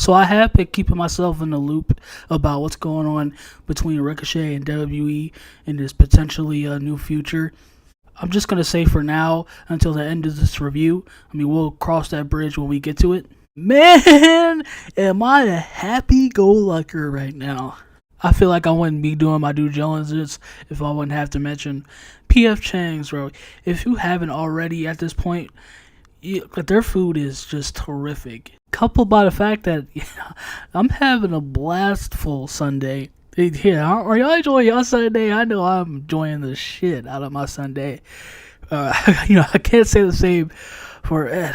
So I have been keeping myself in the loop about what's going on between Ricochet and WWE in this potentially new future. I'm just going to say for now, until the end of this review, we'll cross that bridge when we get to it. Man, am I a happy-go-lucker right now. I feel like I wouldn't be doing my due diligence if I wouldn't have to mention PF Chang's, bro. If you haven't already at this point, their food is just terrific. Coupled by the fact that I'm having a blastful Sunday. Yeah, are y'all enjoying your Sunday? I know I'm enjoying the shit out of my Sunday. I can't say the same for Ed.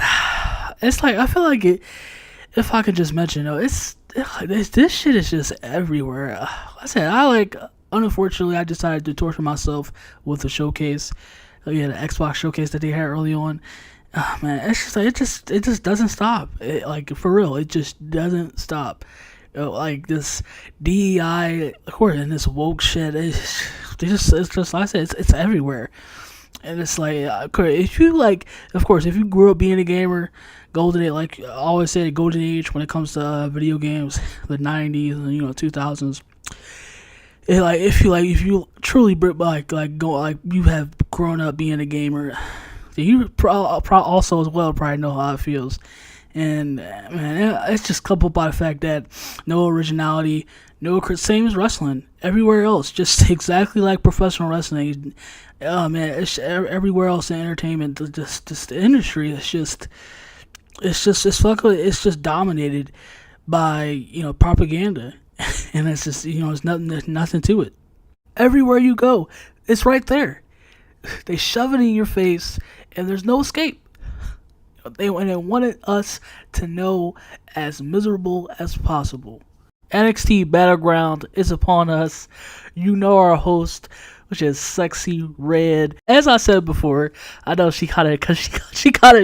It's like, I feel like if I could just mention, this shit is just everywhere. Unfortunately, I decided to torture myself with the showcase. The Xbox showcase that they had early on. Man, it's just like, it just doesn't stop. For real, it just doesn't stop. This DEI, of course, and this woke shit, it's just like I said, it's everywhere. And it's like, if you of course, if you grew up being a gamer, golden age, like I always say, golden age when it comes to video games, the 90s and 2000s. If you truly you have grown up being a gamer, you also as well probably know how it feels. And man, it's just coupled by the fact that no originality, same as wrestling. Everywhere else, just exactly like professional wrestling. It's everywhere else in entertainment. Just the industry is it's just dominated by propaganda, and it's just there's nothing to it. Everywhere you go, it's right there. They shove it in your face, and there's no escape. They wanted us to know as miserable as possible. NXT Battleground is upon us. You know our host, which is Sexy Red. As I said before, I know she kind of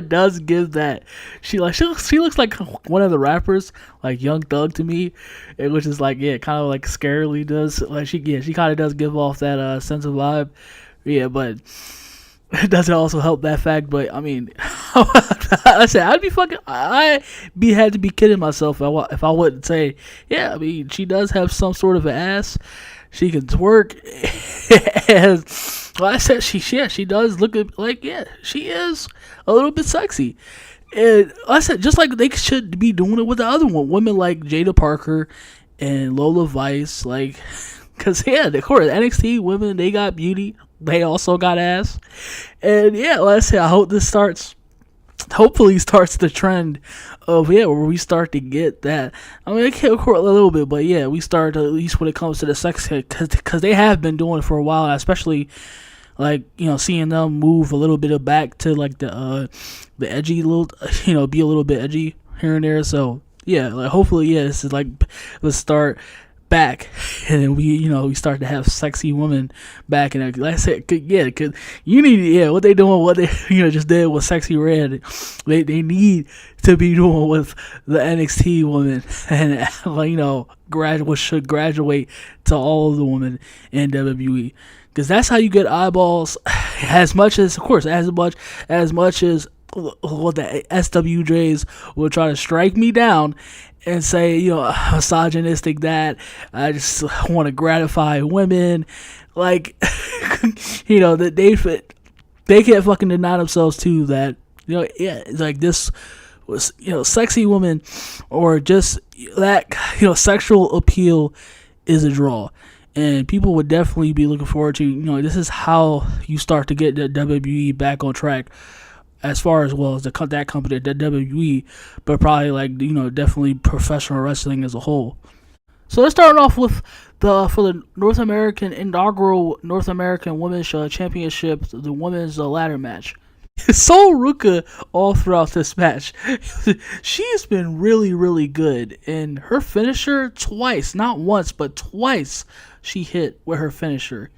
does give that. She looks like one of the rappers, like Young Thug to me, which is kind of like scarily does. She kind of does give off that sense of vibe. Yeah, but it doesn't also help that fact. But I said I'd had to be kidding myself if I wouldn't say, yeah. She does have some sort of an ass. She can twerk. And I said she does look she is a little bit sexy. And I said just like they should be doing it with the other women like Jaida Parker and Lola Vice, because of course NXT women, they got beauty. They also got ass. And let's say I hope this hopefully starts the trend of where we start to get that. It can't record a little bit, but we start at least when it comes to the sex, because they have been doing it for a while, especially seeing them move a little bit back to the edgy little, be a little bit edgy here and there. So hopefully this is let's start back, and then we start to have sexy women back. And like I said, because you need what they doing, what they just did with Sexy Red, they need to be doing with the NXT women, and should graduate to all of the women in WWE, because that's how you get eyeballs. As much as what the SWJs will try to strike me down and say, misogynistic, that I just want to gratify women, that they can't fucking deny themselves too that, this was, sexy woman, or just that, sexual appeal is a draw. And people would definitely be looking forward to, this is how you start to get the WWE back on track, as far as that company, the WWE, but probably definitely professional wrestling as a whole. So let's start off with for the inaugural North American Women's Championship, the women's ladder match. So Ruca all throughout this match, she's been really, really good, and her finisher twice, not once but twice, she hit with her finisher.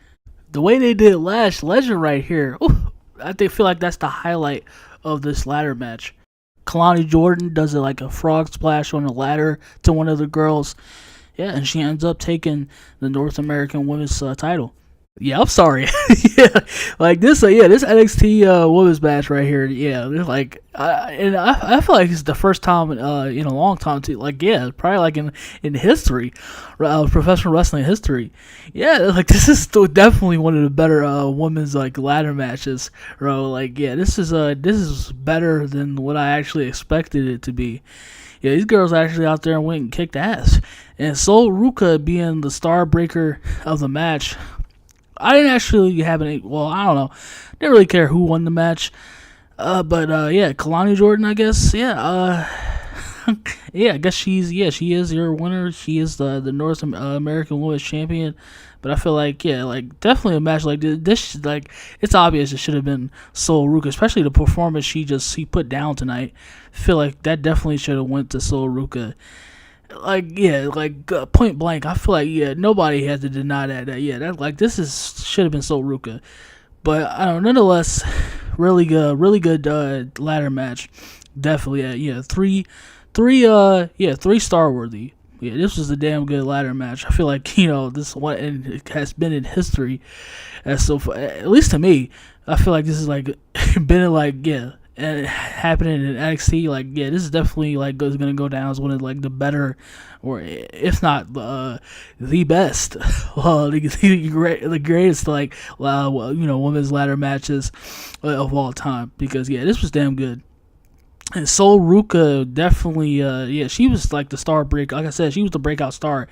The way they did Lash Legend right here. Ooh, I feel like that's the highlight of this ladder match. Kelani Jordynne does it like a frog splash on the ladder to one of the girls. And she ends up taking the North American Women's title. Yeah, I'm sorry. Yeah, like this. This NXT women's match right here. Yeah, they're like, I feel like it's the first time in a long time too. Like, yeah, probably like in history, professional wrestling history. Yeah, like this is still definitely one of the better women's like ladder matches, bro. Like, yeah, this is better than what I actually expected it to be. Yeah, these girls actually out there and went and kicked ass. And Sol Ruca being the star breaker of the match, I didn't actually have any. Well, I don't know. Didn't really care who won the match. But yeah, Kelani Jordynne, I guess. Yeah. Yeah, I guess she is your winner. She is the North American Women's Champion. But I feel like, yeah, like definitely a match like this, like it's obvious it should have been Sol Ruca, especially the performance he put down tonight. I feel like that definitely should have went to Sol Ruca. Like, yeah, like point blank, I feel like, yeah, nobody has to deny that yeah, that like this is should have been Sol Ruca. But I don't know, nonetheless, really good ladder match. Definitely, yeah, three star worthy. Yeah, this was a damn good ladder match. I feel like, this one, and it has been in history as so far, at least to me. I feel like this is like been like, yeah, and happening in NXT. Like, yeah, this is definitely like gonna go down as one of like the better, or if not the best, the greatest like women's ladder matches of all time. Because yeah, this was damn good. And Sol Ruca definitely, yeah, she was like the star break. Like I said, she was the breakout star.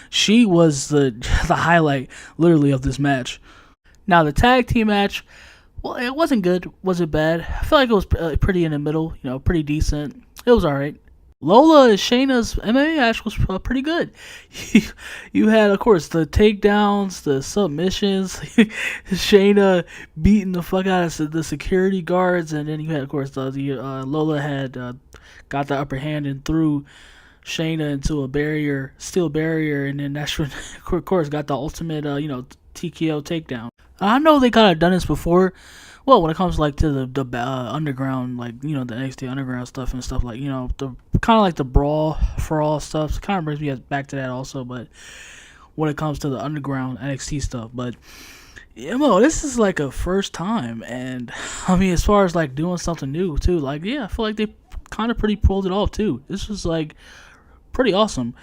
She was the the highlight, literally, of this match. Now the tag team match, well, it wasn't good. Was it bad? I feel like it was pretty in the middle. Pretty decent. It was all right. Lola and Shayna's MMA match was pretty good. You had, of course, the takedowns, the submissions, Shayna beating the fuck out of the security guards, and then you had, of course, Lola had got the upper hand and threw Shayna into a steel barrier, and then that's when, of course, got the ultimate, TKO takedown. I know they kind of done this before. Well, when it comes like to the underground, like the NXT Underground stuff and stuff, like the kind of like the brawl for all stuff, it kind of brings me back to that also. But when it comes to the underground NXT stuff, but this is like a first time, and I mean, as far as like doing something new too, like yeah, I feel like they kind of pretty pulled it off too. This was like pretty awesome.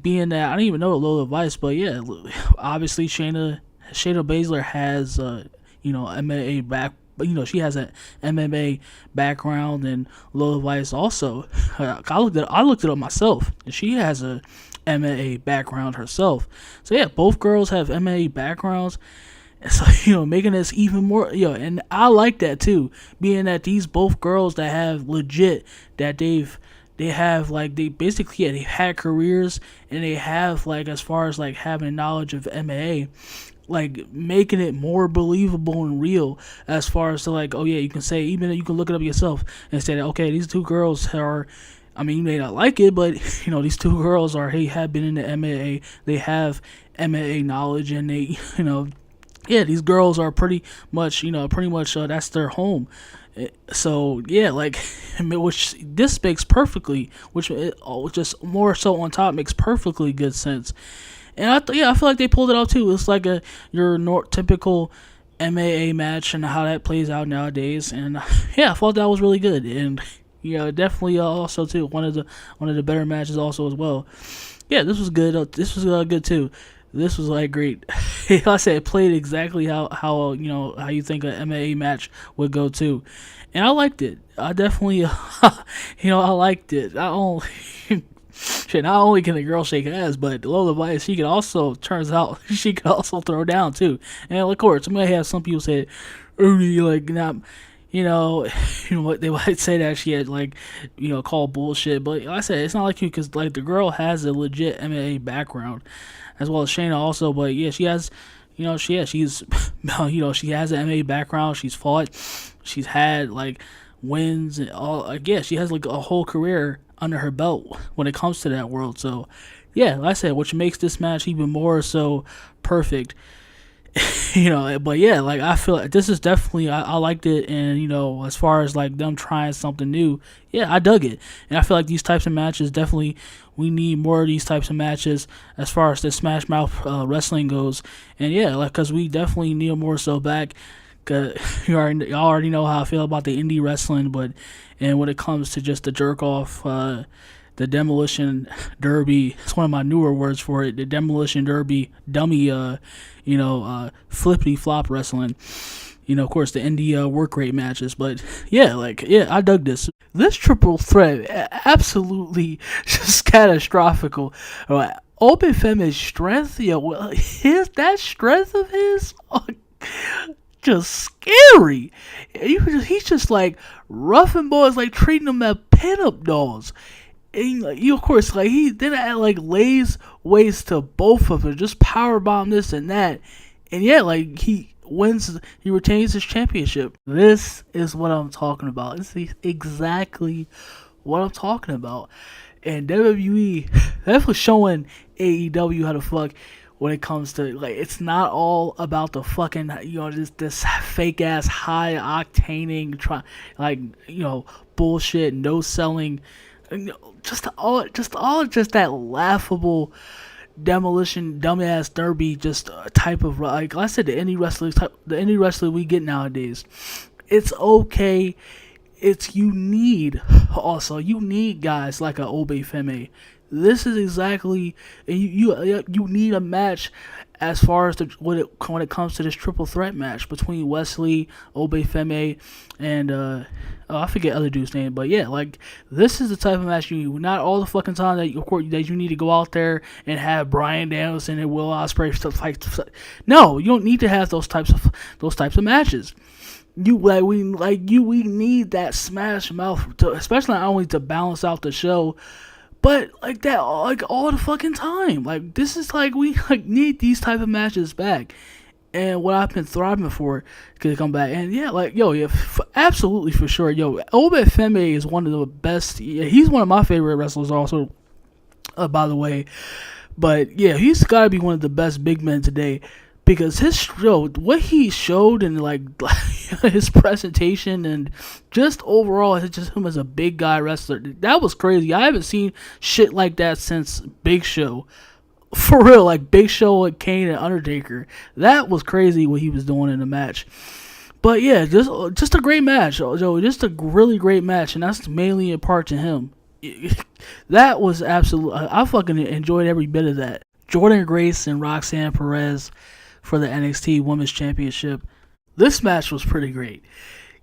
Being that I didn't even know Lola Vice, but yeah, obviously Shayna Baszler has MMA back, but she has an MMA background, and Lola Vice also. I looked it up myself, and she has a MMA background herself. So yeah, both girls have MMA backgrounds. So making this even more, and I like that too, being that these both girls that have legit that they have like they basically they had careers, and they have like as far as like having knowledge of MMA, like making it more believable and real as far as to like, oh yeah, you can say, even you can look it up yourself and say that, okay, these two girls are, I mean, you may not like it, but these two girls have been in the MMA, they have MMA knowledge, and they yeah, these girls are pretty much that's their home. So yeah, like which this makes perfectly, just more so on top makes perfectly good sense. And I feel like they pulled it off too. It's like your typical MMA match and how that plays out nowadays. And yeah, I thought that was really good. And definitely also too one of the better matches also as well. Yeah, this was good. This was good too. This was like great. Like I said, it played exactly how you think an MMA match would go too, and I liked it. I definitely I liked it. Shit, not only can the girl shake ass, but Lola Vice, turns out she could also throw down too. And of course, I may have some people say, "Ernie, like not." What they might say that she had call bullshit, but like I said, it's not like you, because like the girl has a legit MMA background, as well as Shayna also. But yeah, she has, she's she has an MMA background. She's fought, she's had like wins and all. Like yeah, she has like a whole career under her belt when it comes to that world. So yeah, like I said, which makes this match even more so perfect. But yeah, like I feel like this is definitely I liked it, and as far as like them trying something new, yeah, I dug it, and I feel like these types of matches definitely we need more of these types of matches as far as the Smash Mouth wrestling goes, and yeah, like because we definitely need more so back. Cause y'all already know how I feel about the indie wrestling, but and when it comes to just the jerk off. The Demolition Derby. It's one of my newer words for it. The Demolition Derby dummy, flippity flop wrestling. Of course, the indie work rate matches. But yeah, I dug this. This triple threat, absolutely just catastrophical. Oba Femi's strength, that strength of his, just scary. He's just like roughing boys, like treating them as pinup dolls. And of course, like he then lays waste to both of them, just powerbomb this and that, and yeah, like he retains his championship. This is what I'm talking about. This is exactly what I'm talking about. And WWE definitely showing AEW how to fuck when it comes to like it's not all about the fucking this fake ass high octaning bullshit, no selling. Just that laughable demolition dumbass derby type of like I said the indie wrestling we get nowadays. It's okay. You need guys like a Oba Femi. This is exactly you need a match as far as when it comes to this triple threat match between Wesley, Oba Femi, and I forget other dude's name, but yeah, like this is the type of match you need. Not all the fucking time that you need to go out there and have Bryan Danielson and Will Ospreay stuff like. No, you don't need to have those types of matches. We need that Smash Mouth especially not only to balance out the show, but like that like all the fucking time. Like this is like we need these type of matches back. And what I've been thriving for could come back. And yeah, absolutely for sure. Oba Femi is one of the best. Yeah, he's one of my favorite wrestlers also, by the way. But yeah, he's got to be one of the best big men today. Because what he showed and like his presentation and just overall, it's just him as a big guy wrestler. That was crazy. I haven't seen shit like that since Big Show. For real, like Big Show and Kane and Undertaker. That was crazy what he was doing in the match. But yeah, just a great match, Joe. Just a really great match, and that's mainly in part to him. That was absolute. I fucking enjoyed every bit of that. Jordynne Grace and Roxanne Perez for the NXT Women's Championship. This match was pretty great.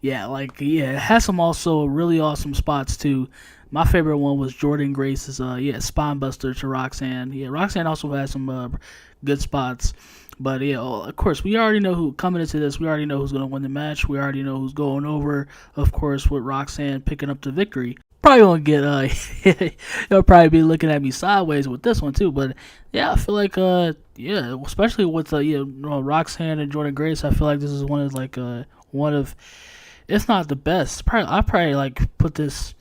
Yeah, it has some also really awesome spots too. My favorite one was Jordynne Grace's spine buster to Roxanne. Yeah, Roxanne also had some good spots. But yeah, of course, we already know who coming into this. We already know who's going to win the match. We already know who's going over. Of course, with Roxanne picking up the victory. Probably gonna get they'll probably be looking at me sideways with this one too. But yeah, I feel like especially with Roxanne and Jordynne Grace, I feel like this is one of if not the best. I probably like put this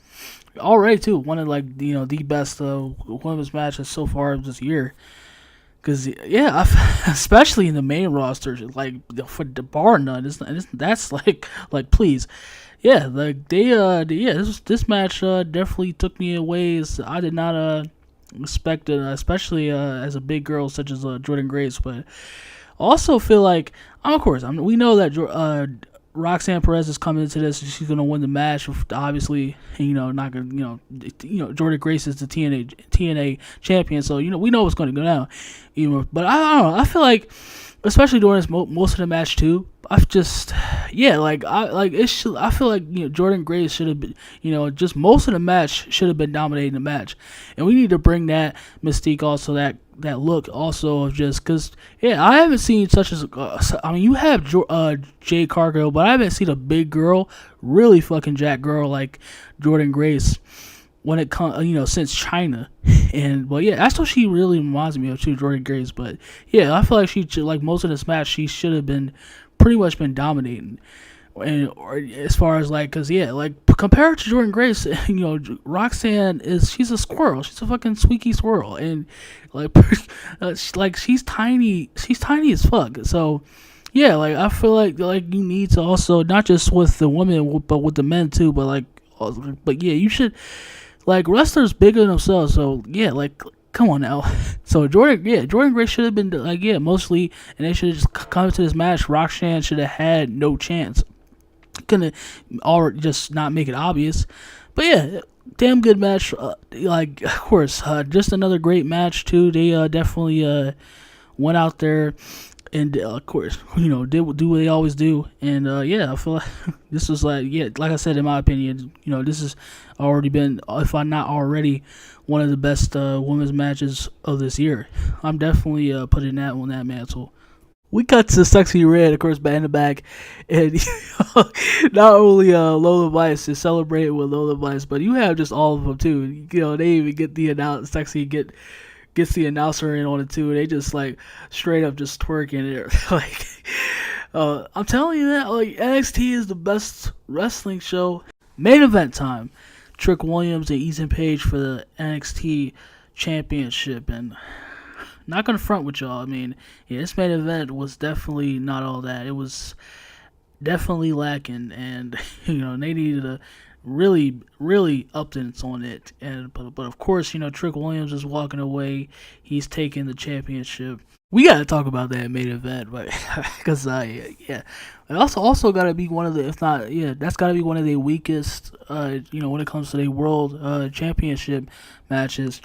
already too one of the best women's matches so far this year. Cause yeah, especially in the main roster, like for the bar none, that's like please. Yeah, this match definitely took me in ways I did not expect it, especially as a big girl such as Jordynne Grace. But also feel like, of course, we know that Roxanne Perez is coming into this, and she's gonna win the match. Obviously, not gonna, Jordynne Grace is the TNA champion, so we know what's gonna go down. But I don't know. I feel like, especially during this most of the match too. I feel like Jordynne Grace should have been, just most of the match should have been dominating the match, and we need to bring that mystique also that look also of just because I haven't seen such as you have Jade Cargill, but I haven't seen a big girl, really fucking jack girl like Jordynne Grace when it comes since China. And that's what she really reminds me of too, Jordynne Grace. But yeah, I feel like she most of this match she should have been pretty much been dominating. And or as far as like, cause yeah, like compared to Jordynne Grace, Roxanne she's a squirrel. She's a fucking squeaky squirrel, and like, she's tiny. She's tiny as fuck. So yeah, like I feel like you need to also not just with the women, but with the men too. But yeah, you should like wrestlers bigger than themselves. So yeah, like come on now. So Jordynne Grace should have been like mostly, and they should have just come to this match. Roxanne should have had no chance. Gonna already just not make it obvious, but yeah, damn good match. Like of course, just another great match too. They definitely went out there and of course did what they always do. And yeah, I feel like this was like like I said, in my opinion, this has already been, if I'm not already, one of the best women's matches of this year. I'm definitely putting that on that mantle. We cut to Sexy Red, of course, back in the back, and not only Lola Vice is celebrating with Lola Vice, but you have just all of them too. They even get the Sexy gets the announcer in on it too. They just like straight up just twerking it. Like, I'm telling you that like NXT is the best wrestling show. Main event time: Trick Williams and Ethan Page for the NXT Championship, and. Not gonna front with y'all. I mean, yeah, this main event was definitely not all that. It was definitely lacking, and they needed to really up things on it. And but of course, Trick Williams is walking away. He's taking the championship. We gotta talk about that main event, but because yeah, it also gotta be one of the, if not that's gotta be one of the weakest. When it comes to the world championship matches.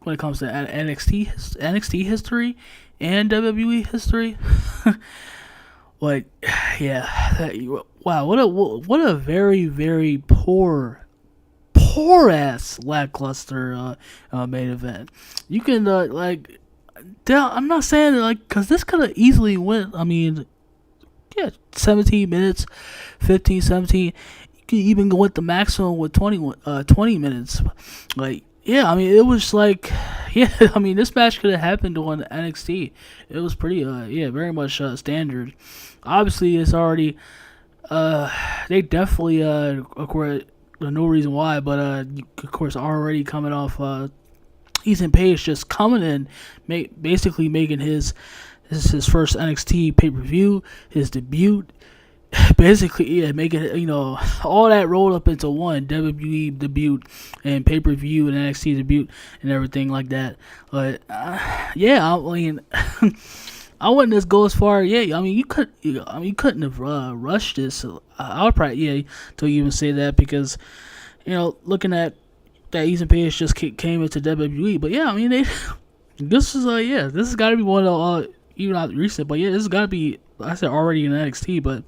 When it comes to NXT history and WWE history, like wow, what a very very poor ass lackluster main event. You can I'm not saying that, like, because this could have easily went. I mean, 17 minutes, 15, 17. You can even go with the maximum with 20 minutes, like. Yeah, I mean, it was like, I mean, this match could have happened on NXT. It was pretty, very much standard. Obviously, it's already, they definitely, of course, no reason why, but, of course, already coming off, Ethan Page just coming in, basically making his first NXT pay-per-view, his debut. Basically, making it, all that rolled up into one WWE debut and pay-per-view and NXT debut and everything like that. But I mean, I wouldn't just go as far. Yeah, I mean, you couldn't have rushed this. I would probably to even say that because, looking at that, Ethan Page just came into WWE. But yeah, I mean, this is this has got to be one of even not recent, but this has got to be, I said already in NXT, but.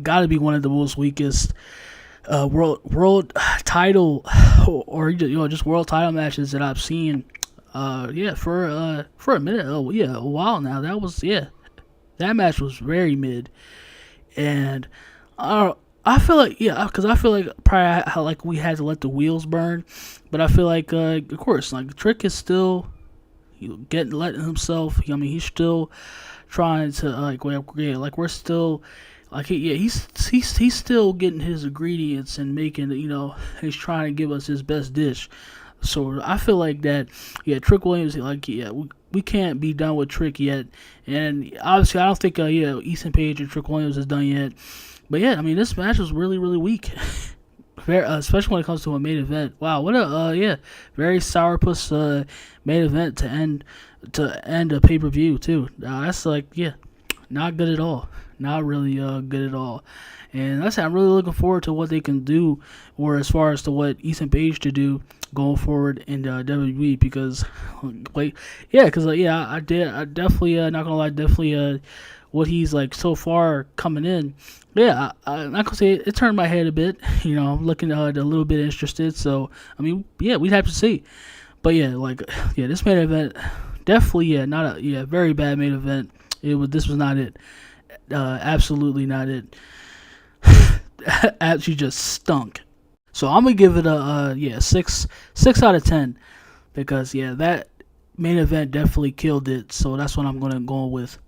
Got to be one of the most weakest world title or just world title matches that I've seen. For a minute. A while now. That match was very mid, and I feel like because I feel like probably how like we had to let the wheels burn, but I feel like of course like Trick is still letting himself. I mean, he's still trying to we're still. Like he's still getting his ingredients and making he's trying to give us his best dish. So I feel like that Trick Williams we can't be done with Trick yet, and obviously I don't think Ethan Page and Trick Williams is done yet. But I mean this match was really really weak, especially when it comes to a main event. Wow, what a very sourpuss main event to end a pay-per-view too. That's not good at all. Not really good at all. And I'm really looking forward to what they can do, or as far as to what Ethan Page to do going forward in WWE, because I definitely not gonna lie, definitely what he's like so far coming in. I'm not gonna say it turned my head a bit. I'm looking a little bit interested. So I mean, we'd have to see. But this main event definitely not a very bad main event. This was not it. Absolutely not it. Actually just stunk. So I'm gonna give it a 6 out of 10 because that main event definitely killed it. So that's what I'm gonna go with.